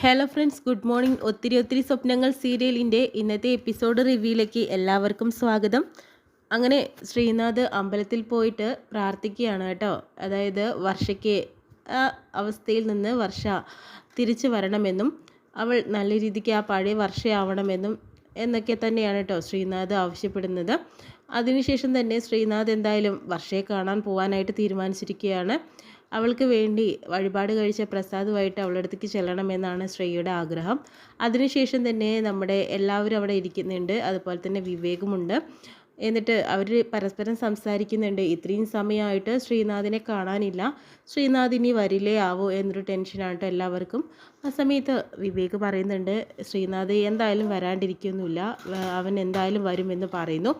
Hello friends, good morning. ഒത്തിരി സ്വപ്നങ്ങൾ സീരിയലിൻ്റെ ഇന്നത്തെ എപ്പിസോഡ് റിവ്യൂയിലേക്ക് എല്ലാവർക്കും സ്വാഗതം. അങ്ങനെ ശ്രീനാഥ് അമ്പലത്തിൽ പോയിട്ട് പ്രാർത്ഥിക്കുകയാണ് കേട്ടോ. അതായത് വർഷയ്ക്ക് ആ അവസ്ഥയിൽ നിന്ന് വർഷ തിരിച്ചു വരണമെന്നും അവൾ നല്ല രീതിക്ക് ആ പഴയ വർഷയാവണമെന്നും എന്നൊക്കെ തന്നെയാണ് കേട്ടോ ശ്രീനാഥ് ആവശ്യപ്പെടുന്നത്. അതിനുശേഷം തന്നെ ശ്രീനാഥ് എന്തായാലും വർഷയെ കാണാൻ പോകാനായിട്ട് തീരുമാനിച്ചിരിക്കുകയാണ്. അവൾക്ക് വേണ്ടി വഴിപാട് കഴിച്ച പ്രസാദുമായിട്ട് അവളുടെ അടുത്തേക്ക് ചെല്ലണമെന്നാണ് ശ്രേയയുടെ ആഗ്രഹം. അതിനുശേഷം തന്നെ നമ്മുടെ എല്ലാവരും അവിടെ ഇരിക്കുന്നുണ്ട്. അതുപോലെ തന്നെ വിവേകുമുണ്ട്. എന്നിട്ട് അവർ പരസ്പരം സംസാരിക്കുന്നുണ്ട്. ഇത്രയും സമയമായിട്ട് ശ്രീനാഥിനെ കാണാനില്ല, ശ്രീനാഥ് ഇനി വരില്ലേ ആവോ എന്നൊരു ടെൻഷനാണ് കേട്ടോ എല്ലാവർക്കും. ആ സമയത്ത് വിവേക് പറയുന്നുണ്ട്, ശ്രീനാഥ് എന്തായാലും വരാണ്ടിരിക്കൊന്നുമില്ല, അവൻ എന്തായാലും വരുമെന്ന് പറയുന്നു.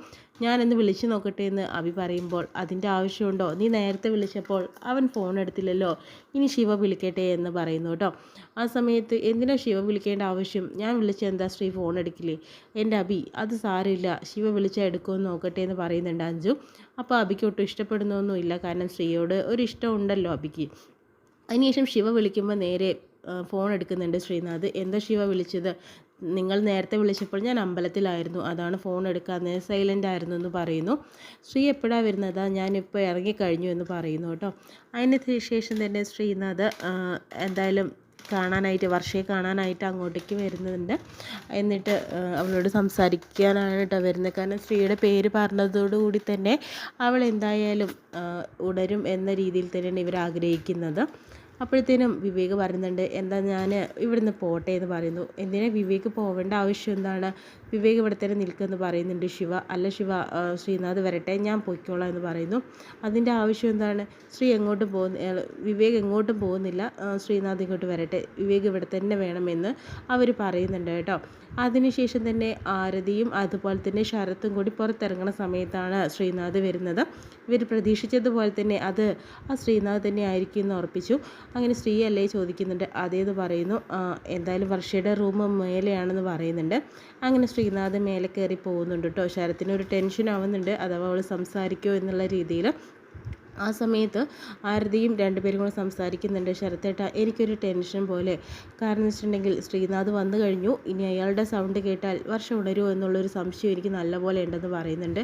ഞാനൊന്ന് വിളിച്ചു നോക്കട്ടെ എന്ന് അഭി പറയുമ്പോൾ, അതിൻ്റെ ആവശ്യമുണ്ടോ? നീ നേരത്തെ വിളിച്ചപ്പോൾ അവൻ ഫോൺ എടുത്തില്ലല്ലോ, ഇനി ശിവ വിളിക്കട്ടെ എന്ന് പറയുന്നു കേട്ടോ. ആ സമയത്ത് എന്തിനാ ശിവ വിളിക്കേണ്ട ആവശ്യം? ഞാൻ വിളിച്ച എന്താ ശ്രീ ഫോൺ എടുക്കില്ലേ? എൻ്റെ അഭി, അത് സാരമില്ല, ശിവ വിളിച്ചാൽ എടുക്കുമെന്ന് നോക്കട്ടെ എന്ന് പറയുന്നുണ്ട് അഞ്ജു. അപ്പോൾ അഭിക്ക് ഒട്ടും ഇഷ്ടപ്പെടുന്നൊന്നുമില്ല, കാരണം ശ്രീയോട് ഒരു ഇഷ്ടം ഉണ്ടല്ലോ അഭിക്ക്. അതിനുശേഷം ശിവ വിളിക്കുമ്പോൾ നേരെ ഫോൺ എടുക്കുന്നുണ്ട് ശ്രീനാഥ്. എന്താ ശിവ വിളിച്ചത്? നിങ്ങൾ നേരത്തെ വിളിച്ചപ്പോൾ ഞാൻ അമ്പലത്തിലായിരുന്നു, അതാണ് ഫോൺ എടുക്കാതെ സൈലൻ്റ് ആയിരുന്നു എന്ന് പറയുന്നു. ശ്രീ എപ്പോഴാണ് വരുന്നത്? ഞാനിപ്പോൾ ഇറങ്ങിക്കഴിഞ്ഞു എന്ന് പറയുന്നു കേട്ടോ. അതിന് ശേഷം തന്നെ ശ്രീനാഥ് എന്തായാലും വർഷയെ കാണാനായിട്ട് അങ്ങോട്ടേക്ക് വരുന്നുണ്ട്. എന്നിട്ട് അവളോട് സംസാരിക്കാനായിട്ടോ വരുന്നത്. കാരണം ശ്രീയുടെ പേര് പറഞ്ഞതോടുകൂടി തന്നെ അവൾ എന്തായാലും ഉണരും എന്ന രീതിയിൽ തന്നെയാണ് ഇവർ ആഗ്രഹിക്കുന്നത്. അപ്പോഴത്തേനും വിവേക് പറയുന്നുണ്ട്, എന്താ ഞാൻ ഇവിടുന്ന് പോട്ടെ എന്ന് പറയുന്നു. എന്തിനാ വിവേക് പോവേണ്ട ആവശ്യം എന്താണ്? വിവേക് ഇവിടെ തന്നെ നിൽക്കുമെന്ന് പറയുന്നുണ്ട് ശിവ. അല്ല ശിവ, ശ്രീനാഥ് വരട്ടെ, ഞാൻ പോയിക്കോളാം എന്ന് പറയുന്നു. അതിൻ്റെ ആവശ്യം എന്താണ്? വിവേക് എങ്ങോട്ടും പോകുന്നില്ല, ശ്രീനാഥ് ഇങ്ങോട്ട് വരട്ടെ, വിവേക് ഇവിടെ തന്നെ വേണമെന്ന് അവർ പറയുന്നുണ്ട് കേട്ടോ. അതിനുശേഷം തന്നെ ആരതിയും അതുപോലെ തന്നെ ശരത്തും കൂടി പുറത്തിറങ്ങുന്ന സമയത്താണ് ശ്രീനാഥ് വരുന്നത്. ഇവർ പ്രതീക്ഷിച്ചതുപോലെ തന്നെ അത് ആ ശ്രീനാഥ് തന്നെ ആയിരിക്കും എന്ന് ഉറപ്പിച്ചു. അങ്ങനെ ശ്രീ അല്ലേ ചോദിക്കുന്നുണ്ട്. അതേന്ന് പറയുന്നു. എന്തായാലും വർഷയുടെ റൂം മേലെയാണെന്ന് പറയുന്നുണ്ട്. അങ്ങനെ ശ്രീനാഥ് മേലെ കയറി പോകുന്നുണ്ട് കേട്ടോ. ശരത്തിനൊരു ടെൻഷൻ ആവുന്നുണ്ട്, അഥവാ അവൾ സംസാരിക്കുമോ എന്നുള്ള രീതിയിൽ. ആ സമയത്ത് ആരതിയും രണ്ടുപേരും കൂടെ സംസാരിക്കുന്നുണ്ട്. ശരത്തേട്ട, എനിക്കൊരു ടെൻഷൻ പോലെ, കാരണം എന്ന് വെച്ചിട്ടുണ്ടെങ്കിൽ ശ്രീനാഥ് വന്നു കഴിഞ്ഞു, ഇനി അയാളുടെ സൗണ്ട് കേട്ടാൽ വർഷം ഉണരുമോ എന്നുള്ളൊരു സംശയം എനിക്ക് നല്ലപോലെ ഉണ്ടെന്ന് പറയുന്നുണ്ട്.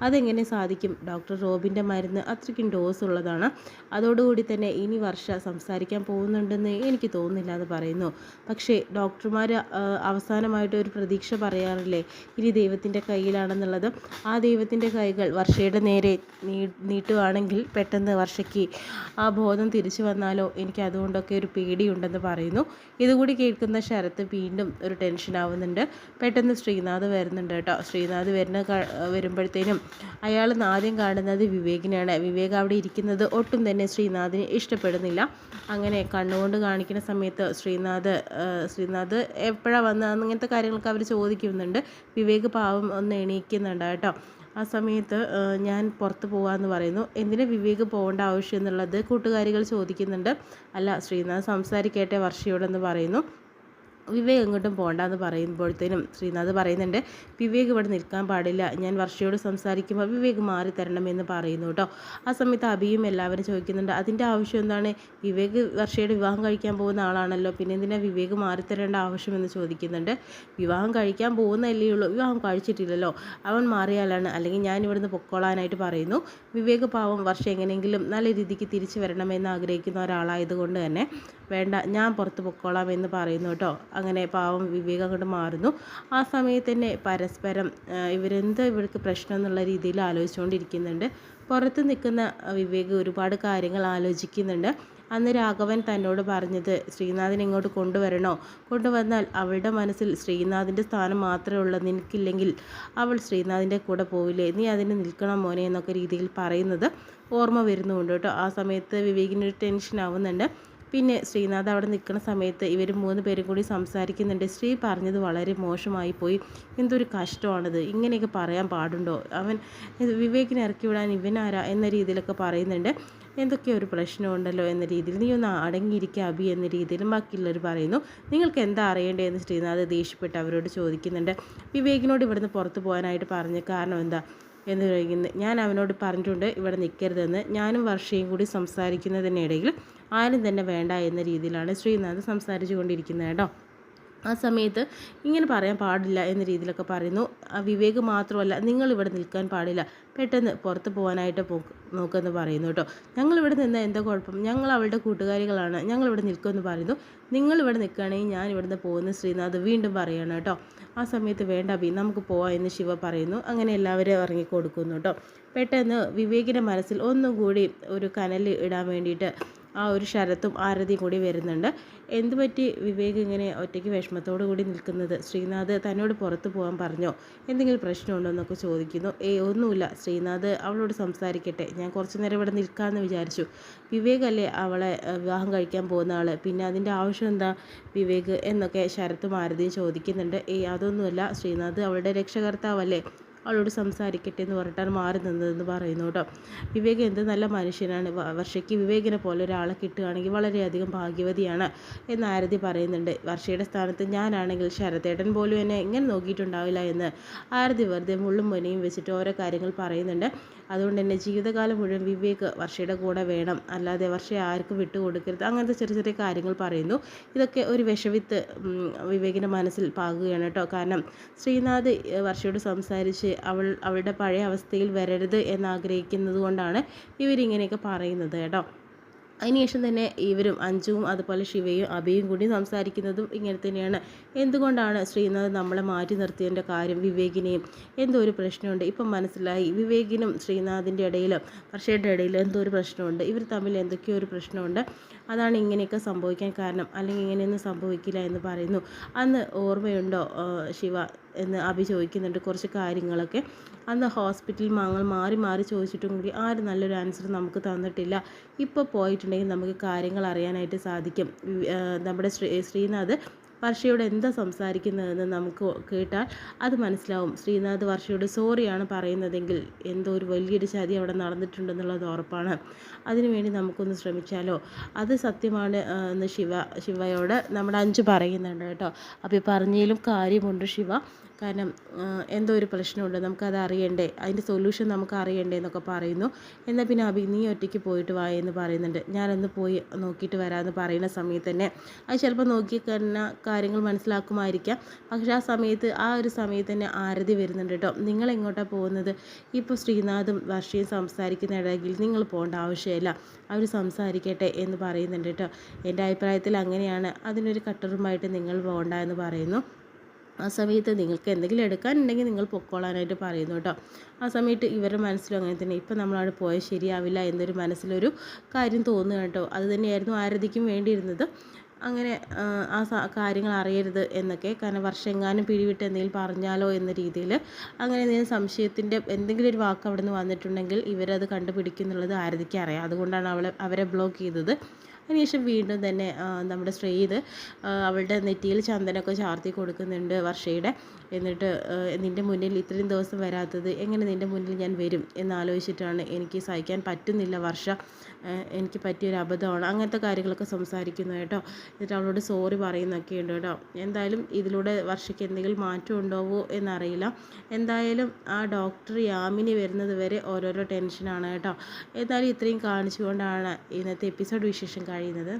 അതെങ്ങനെ സാധിക്കും? ഡോക്ടർ റോബിൻ്റെ മരുന്ന് അത്രയ്ക്കും ഡോസ് ഉള്ളതാണ്, അതോടുകൂടി തന്നെ ഇനി വർഷ സംസാരിക്കാൻ പോകുന്നുണ്ടെന്ന് എനിക്ക് തോന്നുന്നില്ല എന്ന് പറയുന്നു. പക്ഷേ ഡോക്ടർമാർ അവസാനമായിട്ട് ഒരു പ്രതീക്ഷ പറയാറില്ലേ, ഇനി ദൈവത്തിൻ്റെ കയ്യിലാണെന്നുള്ളത്. ആ ദൈവത്തിൻ്റെ കൈകൾ വർഷയുടെ നേരെ നീട്ടുവാണെങ്കിൽ പെട്ടെന്ന് വർഷയ്ക്ക് ആ ബോധം തിരിച്ചു വന്നാലോ, എനിക്ക് അതുകൊണ്ടൊക്കെ ഒരു പേടിയുണ്ടെന്ന് പറയുന്നു. ഇതുകൂടി കേൾക്കുന്ന ശരത്ത് വീണ്ടും ഒരു ടെൻഷൻ ആവുന്നുണ്ട്. പെട്ടെന്ന് ശ്രീനാഥ് വരുന്നുണ്ട് കേട്ടോ. ശ്രീനാഥ് വരുമ്പോഴത്തേനും അയാൾ ആദ്യം കാണുന്നത് വിവേകിനെയാണ്. വിവേക് അവിടെ ഇരിക്കുന്നത് ഒട്ടും തന്നെ ശ്രീനാഥിന് ഇഷ്ടപ്പെടുന്നില്ല. അങ്ങനെ കണ്ണുകൊണ്ട് കാണിക്കുന്ന സമയത്ത് ശ്രീനാഥ് എപ്പോഴാണ് വന്നത് അങ്ങനത്തെ കാര്യങ്ങളൊക്കെ അവർ ചോദിക്കുന്നുണ്ട്. വിവേക് പാവം ഒന്ന് എണീക്കുന്നുണ്ട് കേട്ടോ. ആ സമയത്ത് ഞാൻ പുറത്ത് പോകാമെന്ന് പറയുന്നു. എന്തിനാ വിവേക് പോകേണ്ട ആവശ്യം എന്നുള്ളത് കൂട്ടുകാരികൾ ചോദിക്കുന്നുണ്ട്. അല്ല, ശ്രീനാഥ് സംസാരിക്കട്ടെ വർഷയോടെന്ന് പറയുന്നു. വിവേക് എങ്ങോട്ടും പോകണ്ടെന്ന് പറയുമ്പോഴത്തേനും ശ്രീനാഥ് പറയുന്നുണ്ട്, വിവേക് ഇവിടെ നിൽക്കാൻ പാടില്ല, ഞാൻ വർഷയോട് സംസാരിക്കുമ്പോൾ വിവേക് മാറി തരണമെന്ന് പറയുന്നു കേട്ടോ. ആ സമയത്ത് അഭിയും എല്ലാവരും ചോദിക്കുന്നുണ്ട്, അതിൻ്റെ ആവശ്യം എന്താണ്? വിവേക് വർഷയുടെ വിവാഹം കഴിക്കാൻ പോകുന്ന ആളാണല്ലോ, പിന്നെ എന്തിനാ വിവേക് മാറി തരേണ്ട ആവശ്യമെന്ന് ചോദിക്കുന്നുണ്ട്. വിവാഹം കഴിക്കാൻ പോകുന്നതല്ലേ ഉള്ളൂ, വിവാഹം കഴിച്ചിട്ടില്ലല്ലോ, അവൻ മാറിയാലാണ്, അല്ലെങ്കിൽ ഞാൻ ഇവിടുന്ന് പൊക്കോളാനായിട്ട് പറയുന്നു. വിവേക് പാവം വർഷ എങ്ങനെയെങ്കിലും നല്ല രീതിക്ക് തിരിച്ചു വരണമെന്ന് ആഗ്രഹിക്കുന്ന ഒരാളായതുകൊണ്ട് തന്നെ വേണ്ട, ഞാൻ പുറത്ത് പൊക്കോളാം എന്ന് പറയുന്നു കേട്ടോ. അങ്ങനെ പാവം വിവേക് അങ്ങോട്ട് മാറുന്നു. ആ സമയത്ത് തന്നെ പരസ്പരം ഇവർക്ക് പ്രശ്നം എന്നുള്ള രീതിയിൽ ആലോചിച്ചുകൊണ്ടിരിക്കുന്നുണ്ട്. പുറത്ത് നിൽക്കുന്ന വിവേക് ഒരുപാട് കാര്യങ്ങൾ ആലോചിക്കുന്നുണ്ട്. അന്ന് രാഘവൻ തന്നോട് പറഞ്ഞത് ശ്രീനാഥിനെ ഇങ്ങോട്ട് കൊണ്ടുവന്നാൽ അവളുടെ മനസ്സിൽ ശ്രീനാഥിൻ്റെ സ്ഥാനം മാത്രമേ ഉള്ളൂ, നിനക്കില്ലെങ്കിൽ അവൾ ശ്രീനാഥിൻ്റെ കൂടെ പോവില്ലേ, നീ അതിന് നിൽക്കണം മോനെ എന്നൊക്കെ രീതിയിൽ പറയുന്നത് ഓർമ്മ വരുന്നുണ്ട് കേട്ടോ. ആ സമയത്ത് വിവേകിനൊരു ടെൻഷൻ ആവുന്നുണ്ട്. പിന്നെ ശ്രീനാഥ് അവിടെ നിൽക്കുന്ന സമയത്ത് ഇവർ 3 പേരും കൂടി സംസാരിക്കുന്നുണ്ട്. ശ്രീ പറഞ്ഞത് വളരെ മോശമായി പോയി, എന്തൊരു കഷ്ടമാണിത്, ഇങ്ങനെയൊക്കെ പറയാൻ പാടുണ്ടോ, വിവേകിനെ ഇറക്കി വിടാൻ ഇവനാരാ എന്ന രീതിയിലൊക്കെ പറയുന്നുണ്ട്. എന്തൊക്കെയോ ഒരു പ്രശ്നമുണ്ടല്ലോ എന്ന രീതിയിൽ, നീ ഒന്ന് അടങ്ങിയിരിക്കുക അഭി എന്ന രീതിയിലും ബാക്കിയുള്ളവർ പറയുന്നു. നിങ്ങൾക്ക് എന്താ അറിയേണ്ടതെന്ന് ശ്രീനാഥ് ദേഷ്യപ്പെട്ട് അവരോട് ചോദിക്കുന്നുണ്ട്. വിവേകിനോട് ഇവിടുന്ന് പുറത്ത് പോകാനായിട്ട് പറഞ്ഞ കാരണം എന്താ എന്ന് കഴിക്കുന്നത്, ഞാൻ അവനോട് പറഞ്ഞിട്ടുണ്ട് ഇവിടെ നിൽക്കരുതെന്ന്. ഞാനും വർഷയും കൂടി സംസാരിക്കുന്നതിനിടയിൽ ആരും തന്നെ വേണ്ട എന്ന രീതിയിലാണ് ശ്രീനാഥ് സംസാരിച്ചു കൊണ്ടിരിക്കുന്നത് കേട്ടോ. ആ സമയത്ത് ഇങ്ങനെ പറയാൻ പാടില്ല എന്ന രീതിയിലൊക്കെ പറയുന്നു. വിവേക് മാത്രമല്ല, നിങ്ങളിവിടെ നിൽക്കാൻ പാടില്ല, പെട്ടെന്ന് പുറത്ത് പോകാനായിട്ട് നോക്കുമെന്ന് പറയുന്നു കേട്ടോ. ഞങ്ങളിവിടെ നിന്നാൽ എന്താ കുഴപ്പം, ഞങ്ങൾ അവളുടെ കൂട്ടുകാരികളാണ്, ഞങ്ങളിവിടെ നിൽക്കുമെന്ന് പറയുന്നു. നിങ്ങളിവിടെ നിൽക്കുകയാണെങ്കിൽ ഞാൻ ഇവിടുന്ന് പോകുന്ന ശ്രീനാഥ് വീണ്ടും പറയുകയാണ് കേട്ടോ. ആ സമയത്ത് വേണ്ട അഭി, നമുക്ക് പോവാം എന്ന് ശിവ പറയുന്നു. അങ്ങനെ എല്ലാവരും ഇറങ്ങിക്കൊടുക്കുന്നു കേട്ടോ. പെട്ടെന്ന് വിവേകിൻ്റെ മനസ്സിൽ ഒന്നും കൂടി ഒരു കനൽ ഇടാൻ വേണ്ടിയിട്ട് ആ ഒരു ശരത്തും ആരതിയും കൂടി വരുന്നുണ്ട്. എന്തുപറ്റി വിവേക് ഇങ്ങനെ ഒറ്റയ്ക്ക് വിഷമത്തോടു കൂടി നിൽക്കുന്നത്, ശ്രീനാഥ് തന്നോട് പുറത്ത് പോകാൻ പറഞ്ഞോ, എന്തെങ്കിലും പ്രശ്നമുണ്ടോ എന്നൊക്കെ ചോദിക്കുന്നു. ഒന്നുമില്ല, ശ്രീനാഥ് അവളോട് സംസാരിക്കട്ടെ, ഞാൻ കുറച്ച് നേരം ഇവിടെ നിൽക്കാമെന്ന് വിചാരിച്ചു. വിവേകല്ലേ അവളെ വിവാഹം കഴിക്കാൻ പോകുന്ന ആൾ, പിന്നെ അതിൻ്റെ ആവശ്യം എന്താ വിവേക് എന്നൊക്കെ ശരത്തും ആരതിയും ചോദിക്കുന്നുണ്ട്. അതൊന്നുമല്ല, ശ്രീനാഥ് അവളുടെ രക്ഷകർത്താവല്ലേ, അവളോട് സംസാരിക്കട്ടെ എന്ന് പറഞ്ഞിട്ടാണ് മാറി നിന്നതെന്ന് പറയുന്നു കേട്ടോ. വിവേക് എന്ത് നല്ല മനുഷ്യനാണ്, വർഷയ്ക്ക് വിവേകിനെ പോലെ ഒരാളെ കിട്ടുകയാണെങ്കിൽ വളരെയധികം ഭാഗ്യവതിയാണ് എന്ന് ആരതി പറയുന്നുണ്ട്. വർഷയുടെ സ്ഥാനത്ത് ഞാനാണെങ്കിൽ ശരത്തേട്ടൻ പോലും എന്നെ ഇങ്ങനെ നോക്കിയിട്ടുണ്ടാവില്ല എന്ന് ആരതി വെറുതെ മുള്ളും മുനയും വെച്ചിട്ട് ഓരോ കാര്യങ്ങൾ പറയുന്നുണ്ട്. അതുകൊണ്ട് തന്നെ ജീവിതകാലം മുഴുവൻ വിവേക് വർഷയുടെ കൂടെ വേണം, അല്ലാതെ വർഷയെ ആർക്കും വിട്ടുകൊടുക്കരുത്, അങ്ങനത്തെ ചെറിയ ചെറിയ കാര്യങ്ങൾ പറയുന്നു. ഇതൊക്കെ ഒരു വിഷവിത്ത് വിവേകിൻ്റെ മനസ്സിൽ പാകുകയാണ് കേട്ടോ. കാരണം ശ്രീനാഥ് വർഷയോട് സംസാരിച്ച് അവളുടെ പഴയ അവസ്ഥയിൽ വരരുത് എന്നാഗ്രഹിക്കുന്നത് കൊണ്ടാണ് ഇവരിങ്ങനെയൊക്കെ പറയുന്നത് കേട്ടോ. അതിനുശേഷം തന്നെ ഇവരും അഞ്ജുവും അതുപോലെ ശിവയും അഭിയും കൂടി സംസാരിക്കുന്നതും ഇങ്ങനെ തന്നെയാണ്. എന്തുകൊണ്ടാണ് ശ്രീനാഥ് നമ്മളെ മാറ്റി നിർത്തിയതിൻ്റെ കാര്യം, വിവേകിനെയും എന്തോ ഒരു പ്രശ്നമുണ്ട്, ഇപ്പം മനസ്സിലായി. വിവേകിനും ശ്രീനാഥിൻ്റെ ഇടയിലും വർഷയുടെ ഇടയിലും എന്തോ ഒരു പ്രശ്നമുണ്ട്, ഇവർ തമ്മിൽ എന്തൊക്കെയോ ഒരു പ്രശ്നമുണ്ട്, അതാണ് ഇങ്ങനെയൊക്കെ സംഭവിക്കാൻ കാരണം, അല്ലെങ്കിൽ ഇങ്ങനെയൊന്നും സംഭവിക്കില്ല എന്ന് പറയുന്നു. അന്ന് ഓർമ്മയുണ്ടോ ശിവ എന്ന് അഭി ചോദിക്കുന്നുണ്ട് കുറച്ച് കാര്യങ്ങളൊക്കെ. അന്ന് ഹോസ്പിറ്റലിൽ ഞങ്ങൾ മാറി മാറി ചോദിച്ചിട്ടും കൂടി ആരും നല്ലൊരു ആൻസർ നമുക്ക് തന്നിട്ടില്ല. ഇപ്പോൾ പോയിട്ടുണ്ടെങ്കിൽ നമുക്ക് കാര്യങ്ങൾ അറിയാനായിട്ട് സാധിക്കും. നമ്മുടെ ശ്രീനാഥ് വർഷയോട് എന്താ സംസാരിക്കുന്നതെന്ന് നമുക്ക് കേട്ടാൽ അത് മനസ്സിലാവും. ശ്രീനാഥ് വർഷയോട് സോറിയാണ് പറയുന്നതെങ്കിൽ എന്തോ ഒരു വലിയൊരു ചതി അവിടെ നടന്നിട്ടുണ്ടെന്നുള്ളത് ഉറപ്പാണ്. അതിനുവേണ്ടി നമുക്കൊന്ന് ശ്രമിച്ചാലോ, അത് സത്യമാണ് എന്ന് ശിവയോട് നമ്മുടെ അഞ്ചു പറയുന്നുണ്ട് കേട്ടോ. അപ്പോൾ പറഞ്ഞതിലും കാര്യമുണ്ട് ശിവ, കാരണം എന്തോ ഒരു പ്രശ്നമുണ്ട്, നമുക്കത് അറിയണ്ടേ, അതിൻ്റെ സൊല്യൂഷൻ നമുക്ക് അറിയണ്ടേ എന്നൊക്കെ പറയുന്നു. എന്നാൽ പിന്നെ അഭി നീ ഒറ്റയ്ക്ക് പോയിട്ട് വാ എന്ന് പറയുന്നുണ്ട്. ഞാനൊന്ന് പോയി നോക്കിയിട്ട് വരാമെന്ന് പറയുന്ന സമയത്ത് തന്നെ അത് ചിലപ്പോൾ നോക്കി തന്നെ കാര്യങ്ങൾ മനസ്സിലാക്കുമായിരിക്കാം. പക്ഷേ ആ ഒരു സമയത്ത് തന്നെ ആരതി വരുന്നുണ്ട് കേട്ടോ. നിങ്ങൾ എങ്ങോട്ടാണ് പോകുന്നത്, ഇപ്പോൾ ശ്രീനാഥും വർഷയും സംസാരിക്കുന്ന ഇടയിൽ നിങ്ങൾ പോകേണ്ട ആവശ്യമില്ല, അവർ സംസാരിക്കട്ടെ എന്ന് പറയുന്നുണ്ട് കേട്ടോ. എൻ്റെ അഭിപ്രായത്തിൽ അങ്ങനെയാണ്, അതിനൊരു കട്ടറുമായിട്ട് നിങ്ങൾ പോകണ്ട എന്ന് പറയുന്നു. ആ സമയത്ത് നിങ്ങൾക്ക് എന്തെങ്കിലും എടുക്കാനുണ്ടെങ്കിൽ നിങ്ങൾ പൊക്കോളാനായിട്ട് പറയുന്നു കേട്ടോ. ആ സമയത്ത് ഇവരുടെ മനസ്സിലും അങ്ങനെ തന്നെ, ഇപ്പം നമ്മളവിടെ പോയാൽ ശരിയാവില്ല എന്നൊരു മനസ്സിലൊരു കാര്യം തോന്നുക കേട്ടോ. അത് തന്നെയായിരുന്നു ആരതിക്കും വേണ്ടിയിരുന്നത്. അങ്ങനെ കാര്യങ്ങൾ അറിയരുത് എന്നൊക്കെ, കാരണം വർഷെങ്ങാനും പിടിവിട്ട് എന്തെങ്കിലും പറഞ്ഞാലോ എന്ന രീതിയിൽ അങ്ങനെ എന്തെങ്കിലും സംശയത്തിൻ്റെ എന്തെങ്കിലും ഒരു വാക്ക് അവിടെ നിന്ന് വന്നിട്ടുണ്ടെങ്കിൽ ഇവരത് കണ്ടുപിടിക്കുന്നുള്ളത് ആരതിക്ക് അറിയാം. അതുകൊണ്ടാണ് അവരെ ബ്ലോക്ക് ചെയ്തത്. അതിനുശേഷം വീണ്ടും തന്നെ നമ്മുടെ ശ്രീത് അവളുടെ നെറ്റിയിൽ ചന്ദനമൊക്കെ ചാർത്തി കൊടുക്കുന്നുണ്ട് വർഷയുടെ. എന്നിട്ട് നിൻ്റെ മുന്നിൽ ഇത്രയും ദിവസം വരാത്തത് എങ്ങനെ നിൻ്റെ മുന്നിൽ ഞാൻ വരും എന്നാലോചിച്ചിട്ടാണ്, എനിക്ക് സഹിക്കാൻ പറ്റുന്നില്ല വർഷ, എനിക്ക് പറ്റിയൊരു അബദ്ധമാണ്, അങ്ങനത്തെ കാര്യങ്ങളൊക്കെ സംസാരിക്കുന്നു കേട്ടോ. എന്നിട്ട് അവളോട് സോറി പറയുന്നൊക്കെ ഉണ്ട് കേട്ടോ. എന്തായാലും ഇതിലൂടെ വർഷയ്ക്ക് എന്തെങ്കിലും മാറ്റം ഉണ്ടാവുമോ എന്നറിയില്ല. എന്തായാലും ആ ഡോക്ടർ യാമിനി വരുന്നത് വരെ ഓരോരോ ടെൻഷനാണ് കേട്ടോ. എന്തായാലും ഇത്രയും കാണിച്ചുകൊണ്ടാണ് ഇന്നത്തെ എപ്പിസോഡ് വിശേഷം കഴിയുന്നത്.